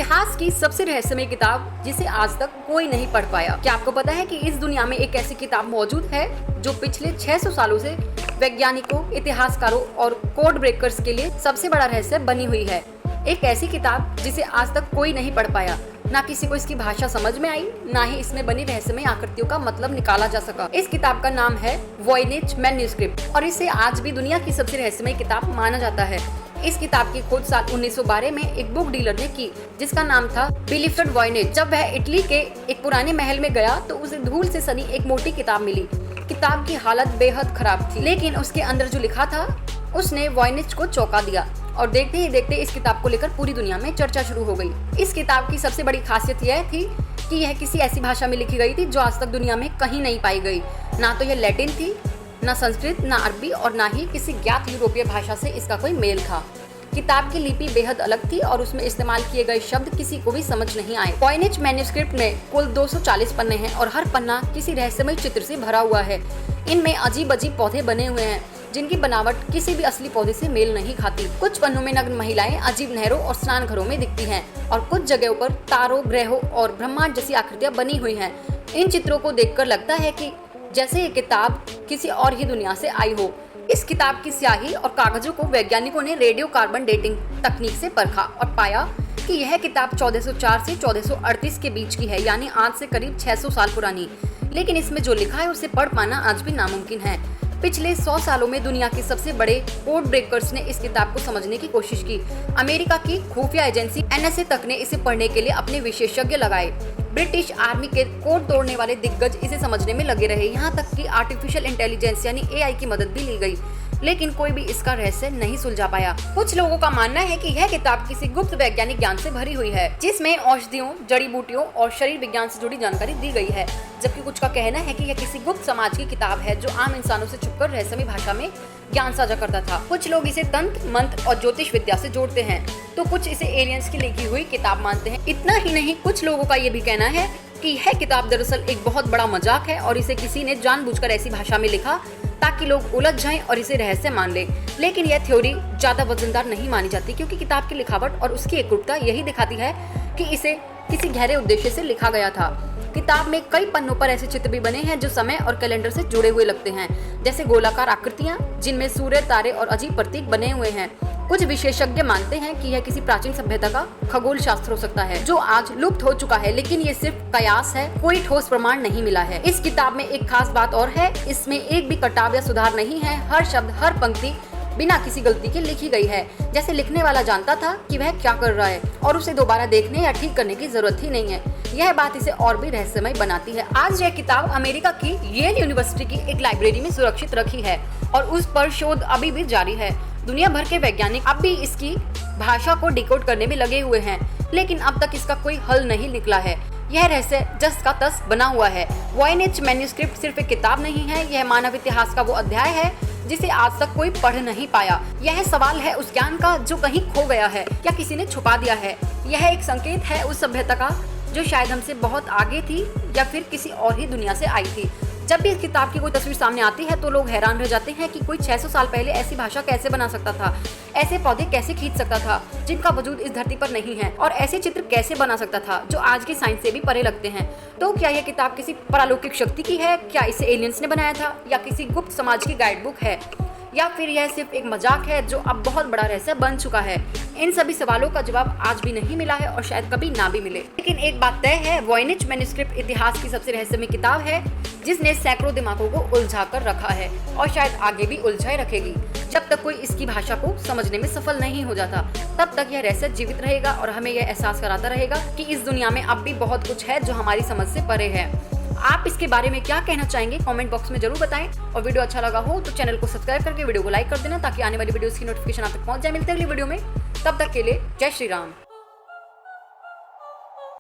इतिहास की सबसे रहस्यमय किताब जिसे आज तक कोई नहीं पढ़ पाया। क्या आपको पता है कि इस दुनिया में एक ऐसी किताब मौजूद है जो पिछले 600 सालों से वैज्ञानिकों, इतिहासकारों और कोड ब्रेकर्स के लिए सबसे बड़ा रहस्य बनी हुई है। एक ऐसी किताब जिसे आज तक कोई नहीं पढ़ पाया, ना किसी को इसकी भाषा समझ में आई, ना ही इसमें बनी रहस्यमय आकृतियों का मतलब निकाला जा सका। इस किताब का नाम है वॉयनेज मैन्यूस्क्रिप्ट और इसे आज भी दुनिया की सबसे रहस्यमय किताब माना जाता है। इस किताब की खोज साल 1912 में एक बुक डीलर ने की जिसका नाम था विलिफ्रेड वॉयनेज। जब वह इटली के एक पुराने महल में गया तो उसे धूल से सनी एक मोटी किताब मिली। किताब की हालत बेहद खराब थी, लेकिन उसके अंदर जो लिखा था उसने वॉयनेज को चौंका दिया और देखते ही देखते इस किताब को लेकर पूरी दुनिया में चर्चा शुरू हो गई। इस किताब की सबसे बड़ी खासियत यह थी कि यह किसी ऐसी भाषा में लिखी गई थी जो आज तक दुनिया में कहीं नहीं पाई गई। ना तो यह लैटिन थी, ना संस्कृत, ना अरबी और ना ही किसी ज्ञात यूरोपीय भाषा से इसका कोई मेल था। किताब की लिपि बेहद अलग थी और उसमें इस्तेमाल किए गए शब्द किसी को भी समझ नहीं आए। वॉयनेज मैन्यूस्क्रिप्ट में कुल 240 पन्ने हैं और हर पन्ना किसी रहस्यमय चित्र से भरा हुआ है। इनमें अजीब अजीब पौधे बने हुए हैं जिनकी बनावट किसी भी असली पौधे से मेल नहीं खाती। कुछ पन्नों में नग्न महिलाएं अजीब नहरों और स्नान घरों में दिखती हैं और कुछ जगहों पर तारों, ग्रहों और ब्रह्मांड जैसी आकृतियां बनी हुई हैं। इन चित्रों को देखकर लगता है कि जैसे ये किताब किसी और ही दुनिया से आई हो। इस किताब की स्याही और कागजों को वैज्ञानिकों ने रेडियो कार्बन डेटिंग तकनीक से परखा और पाया कि यह किताब 1404 से 1438 के बीच की है, यानी आज से करीब 600 साल पुरानी। लेकिन इसमें जो लिखा है उसे पढ़ पाना आज भी नामुमकिन है। पिछले 100 सालों में दुनिया के सबसे बड़े कोड ब्रेकर्स ने इस किताब को समझने की कोशिश की। अमेरिका की खुफिया एजेंसी NSA तक ने इसे पढ़ने के लिए अपने विशेषज्ञ लगाए। ब्रिटिश आर्मी के कोड तोड़ने वाले दिग्गज इसे समझने में लगे रहे। यहाँ तक कि आर्टिफिशियल इंटेलिजेंस यानी AI की मदद भी ली गई, लेकिन कोई भी इसका रहस्य नहीं सुलझा पाया। कुछ लोगों का मानना है कि यह किताब किसी गुप्त वैज्ञानिक ज्ञान से भरी हुई है जिसमें औषधियों, जड़ी बूटियों और शरीर विज्ञान से जुड़ी जानकारी दी गई है, जबकि कुछ का कहना है कि यह किसी गुप्त समाज की किताब है जो आम इंसानों से छुपकर रहस्यमय भाषा में ज्ञान साझा करता था। कुछ लोग इसे तंत्र, मंत्र और ज्योतिष विद्या से जोड़ते हैं, तो कुछ इसे एलियंस की लिखी हुई किताब मानते हैं। इतना ही नहीं, कुछ लोगों का ये भी कहना है कि यह किताब दरअसल एक बहुत बड़ा मजाक है और इसे किसी ने जानबूझकर ऐसी भाषा में लिखा ताकि लोग उलझ जाएं और इसे रहस्य मान लें। लेकिन यह थ्योरी ज्यादा वजनदार नहीं मानी जाती क्योंकि किताब की लिखावट और उसकी एकरूपता यही दिखाती है कि इसे किसी गहरे उद्देश्य से लिखा गया था। किताब में कई पन्नों पर ऐसे चित्र भी बने हैं जो समय और कैलेंडर से जुड़े हुए लगते हैं, जैसे गोलाकार आकृतियां जिनमें सूर्य, तारे और अजीब प्रतीक बने हुए हैं। कुछ विशेषज्ञ मानते हैं कि यह किसी प्राचीन सभ्यता का खगोल शास्त्र हो सकता है जो आज लुप्त हो चुका है, लेकिन ये सिर्फ कयास है, कोई ठोस प्रमाण नहीं मिला है। इस किताब में एक खास बात और है, इसमें एक भी कटाव या सुधार नहीं है। हर शब्द, हर पंक्ति बिना किसी गलती के लिखी गई है, जैसे लिखने वाला जानता था कि वह क्या कर रहा है और उसे दोबारा देखने या ठीक करने की जरूरत ही नहीं है। यह बात इसे और भी रहस्यमय बनाती है। आज यह किताब अमेरिका की येल यूनिवर्सिटी की एक लाइब्रेरी में सुरक्षित रखी है और उस पर शोध अभी भी जारी है। दुनिया भर के वैज्ञानिक अब भी इसकी भाषा को डिकोड करने में लगे हुए हैं, लेकिन अब तक इसका कोई हल नहीं निकला है। यह रहस्य जस का तस बना हुआ है। वॉयनेज मैन्यूस्क्रिप्ट सिर्फ एक किताब नहीं है, यह मानव इतिहास का वो अध्याय है जिसे आज तक कोई पढ़ नहीं पाया। यह सवाल है उस ज्ञान का जो कहीं खो गया है या किसी ने छुपा दिया है। यह एक संकेत है उस सभ्यता का जो शायद हमसे बहुत आगे थी या फिर किसी और ही दुनिया से आई थी। जब भी इस किताब की कोई तस्वीर सामने आती है तो लोग हैरान रह जाते हैं कि कोई 600 साल पहले ऐसी भाषा कैसे बना सकता था, ऐसे पौधे कैसे खींच सकता था जिनका वजूद इस धरती पर नहीं है, और ऐसे चित्र कैसे बना सकता था जो आज की साइंस से भी परे लगते हैं। तो क्या यह किताब किसी पारलौकिक शक्ति की है? क्या इसे एलियंस ने बनाया था या किसी गुप्त समाज की गाइड बुक है, या फिर यह सिर्फ एक मजाक है जो अब बहुत बड़ा रहस्य बन चुका है? इन सभी सवालों का जवाब आज भी नहीं मिला है और शायद कभी ना भी मिले। लेकिन एक बात तय है, वॉयनेज मैन्यूस्क्रिप्ट इतिहास की सबसे रहस्यमय किताब है जिसने सैकड़ों दिमागों को उलझा कर रखा है और शायद आगे भी उलझाए रखेगी। जब तक कोई इसकी भाषा को समझने में सफल नहीं हो जाता, तब तक यह रहस्य जीवित रहेगा और हमें यह एहसास कराता रहेगा कि इस दुनिया में अब भी बहुत कुछ है जो हमारी समझ से परे है। आप इसके बारे में क्या कहना चाहेंगे कमेंट बॉक्स में जरूर बताएं, और वीडियो अच्छा लगा हो तो चैनल को सब्सक्राइब करके वीडियो को लाइक कर देना ताकि आने वाली वीडियोस की नोटिफिकेशन आप तक पहुंच जाए। मिलते हैं अगली वीडियो में, तब तक के लिए जय श्री राम।